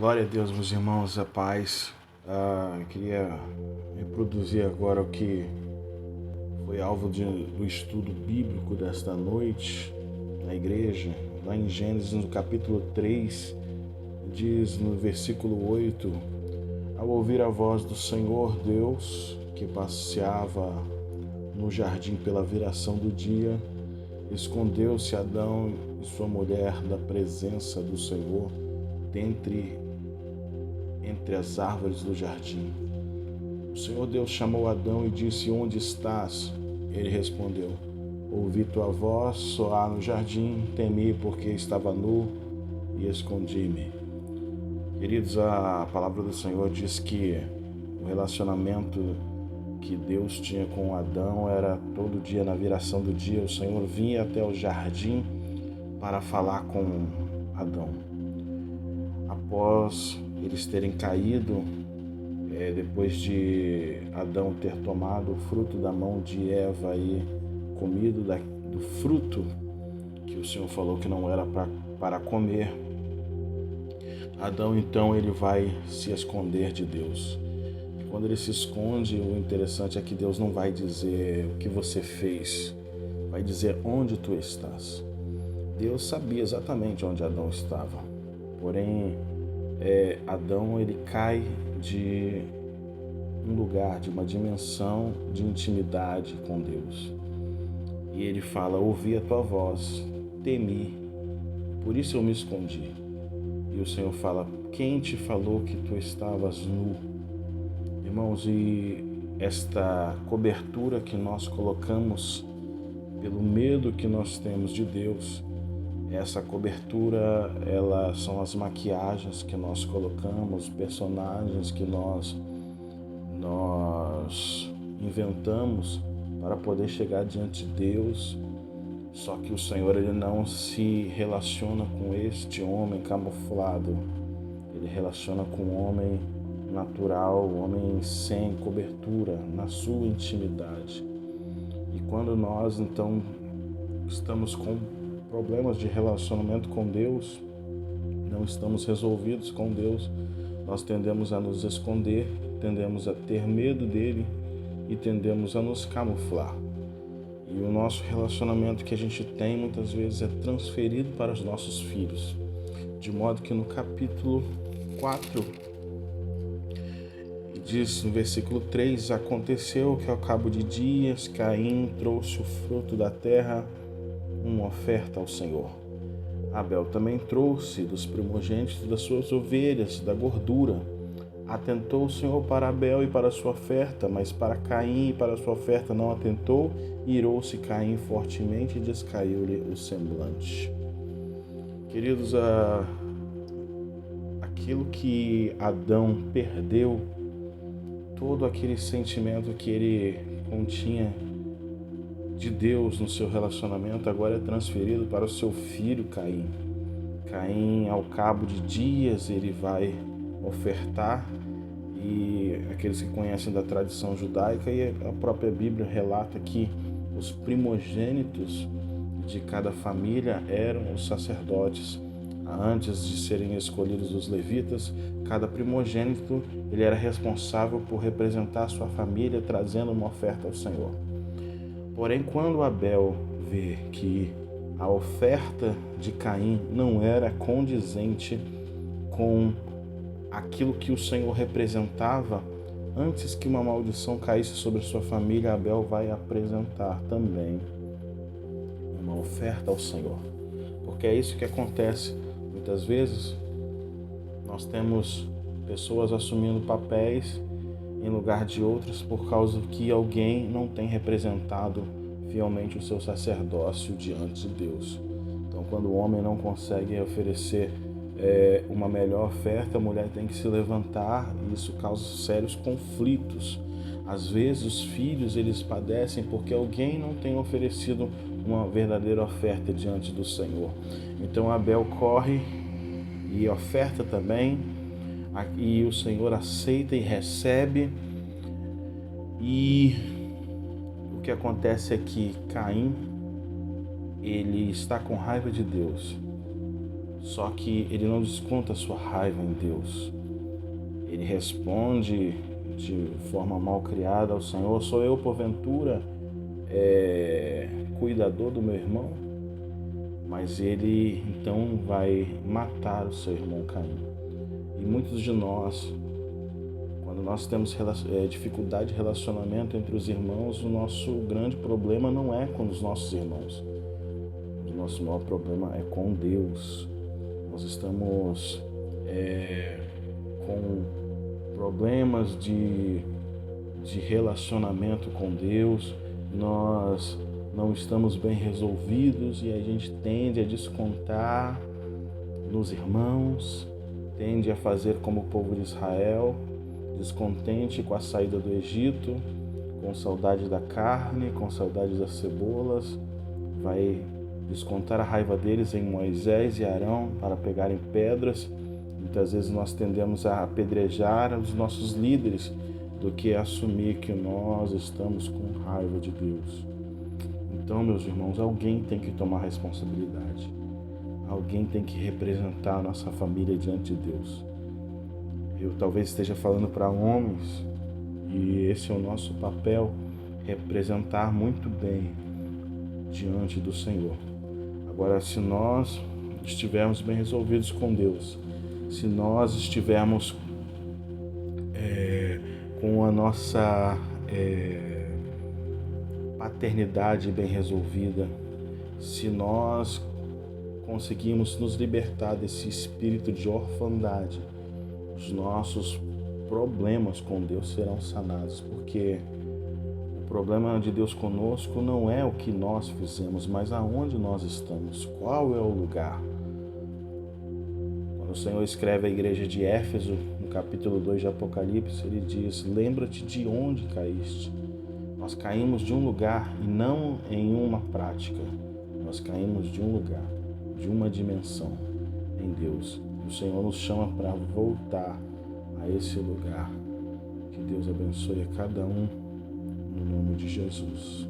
Glória a Deus, meus irmãos, a paz. Eu queria reproduzir agora o que foi alvo do estudo bíblico desta noite na igreja. Lá em Gênesis, no capítulo 3, diz no versículo 8: Ao ouvir a voz do Senhor Deus, que passeava no jardim pela viração do dia, escondeu-se Adão e sua mulher da presença do Senhor entre as árvores do jardim. O Senhor Deus chamou Adão e disse: Onde estás? Ele respondeu: Ouvi tua voz soar no jardim, temi porque estava nu e escondi-me. Queridos, a palavra do Senhor diz que o relacionamento que Deus tinha com Adão era todo dia, na viração do dia, o Senhor vinha até o jardim para falar com Adão. Após eles terem caído, depois de Adão ter tomado o fruto da mão de Eva e comido do fruto que o Senhor falou que não era para comer, Adão então ele vai se esconder de Deus. E quando ele se esconde, o interessante é que Deus não vai dizer o que você fez, vai dizer onde tu estás. Deus sabia exatamente onde Adão estava, porém Adão ele cai de um lugar, de uma dimensão de intimidade com Deus. E ele fala: ouvi a tua voz, temi, por isso eu me escondi. E o Senhor fala: quem te falou que tu estavas nu? Irmãos, e esta cobertura que nós colocamos pelo medo que nós temos de Deus, essa cobertura, são as maquiagens que nós colocamos, personagens que nós inventamos para poder chegar diante de Deus. Só que o Senhor ele não se relaciona com este homem camuflado. Ele relaciona com o homem natural, o homem sem cobertura, na sua intimidade. E quando nós então estamos com problemas de relacionamento com Deus, não estamos resolvidos com Deus, nós tendemos a nos esconder, tendemos a ter medo dele e tendemos a nos camuflar. E o nosso relacionamento que a gente tem muitas vezes é transferido para os nossos filhos, de modo que no capítulo 4 diz no versículo 3: Aconteceu que ao cabo de dias Caim trouxe o fruto da terra, uma oferta ao Senhor. Abel também trouxe dos primogênitos das suas ovelhas, da gordura. Atentou o Senhor para Abel e para a sua oferta, mas para Caim e para a sua oferta não atentou. Irou-se Caim fortemente e descaiu-lhe o semblante. Queridos, aquilo que Adão perdeu, todo aquele sentimento que ele continha de Deus no seu relacionamento, agora é transferido para o seu filho Caim. Caim, ao cabo de dias, ele vai ofertar, e aqueles que conhecem da tradição judaica e a própria Bíblia relata que os primogênitos de cada família eram os sacerdotes. Antes de serem escolhidos os levitas, cada primogênito ele era responsável por representar a sua família, trazendo uma oferta ao Senhor. Porém, quando Abel vê que a oferta de Caim não era condizente com aquilo que o Senhor representava, antes que uma maldição caísse sobre a sua família, Abel vai apresentar também uma oferta ao Senhor. Porque é isso que acontece. Muitas vezes nós temos pessoas assumindo papéis em lugar de outros por causa que alguém não tem representado fielmente o seu sacerdócio diante de Deus. Então, quando o homem não consegue oferecer uma melhor oferta, a mulher tem que se levantar, e isso causa sérios conflitos. Às vezes os filhos eles padecem porque alguém não tem oferecido uma verdadeira oferta diante do Senhor. Então Abel corre e oferta também, e o Senhor aceita e recebe. E o que acontece é que Caim ele está com raiva de Deus. Só que ele não desconta a sua raiva em Deus. Ele responde de forma mal criada ao Senhor: sou eu, porventura, cuidador do meu irmão? Mas ele então vai matar o seu irmão Caim. E muitos de nós, quando nós temos dificuldade de relacionamento entre os irmãos, o nosso grande problema não é com os nossos irmãos. O nosso maior problema é com Deus. Nós estamos com problemas de relacionamento com Deus, nós não estamos bem resolvidos e a gente tende a descontar nos irmãos, tende a fazer como o povo de Israel, descontente com a saída do Egito, com saudade da carne, com saudade das cebolas, vai descontar a raiva deles em Moisés e Arão para pegarem pedras. Muitas vezes nós tendemos a apedrejar os nossos líderes do que assumir que nós estamos com raiva de Deus. Então, meus irmãos, alguém tem que tomar responsabilidade. Alguém tem que representar a nossa família diante de Deus. Eu talvez esteja falando para homens, e esse é o nosso papel, representar muito bem diante do Senhor. Agora, se nós estivermos bem resolvidos com Deus, se nós estivermos com a nossa paternidade bem resolvida, se nós conseguimos nos libertar desse espírito de orfandade, os nossos problemas com Deus serão sanados, porque o problema de Deus conosco não é o que nós fizemos, mas aonde nós estamos, qual é o lugar. Quando o Senhor escreve à igreja de Éfeso, no capítulo 2 de Apocalipse, ele diz: lembra-te de onde caíste. Nós caímos de um lugar e não em uma prática. Nós caímos de um lugar, de uma dimensão em Deus. O Senhor nos chama para voltar a esse lugar. Que Deus abençoe a cada um, no nome de Jesus.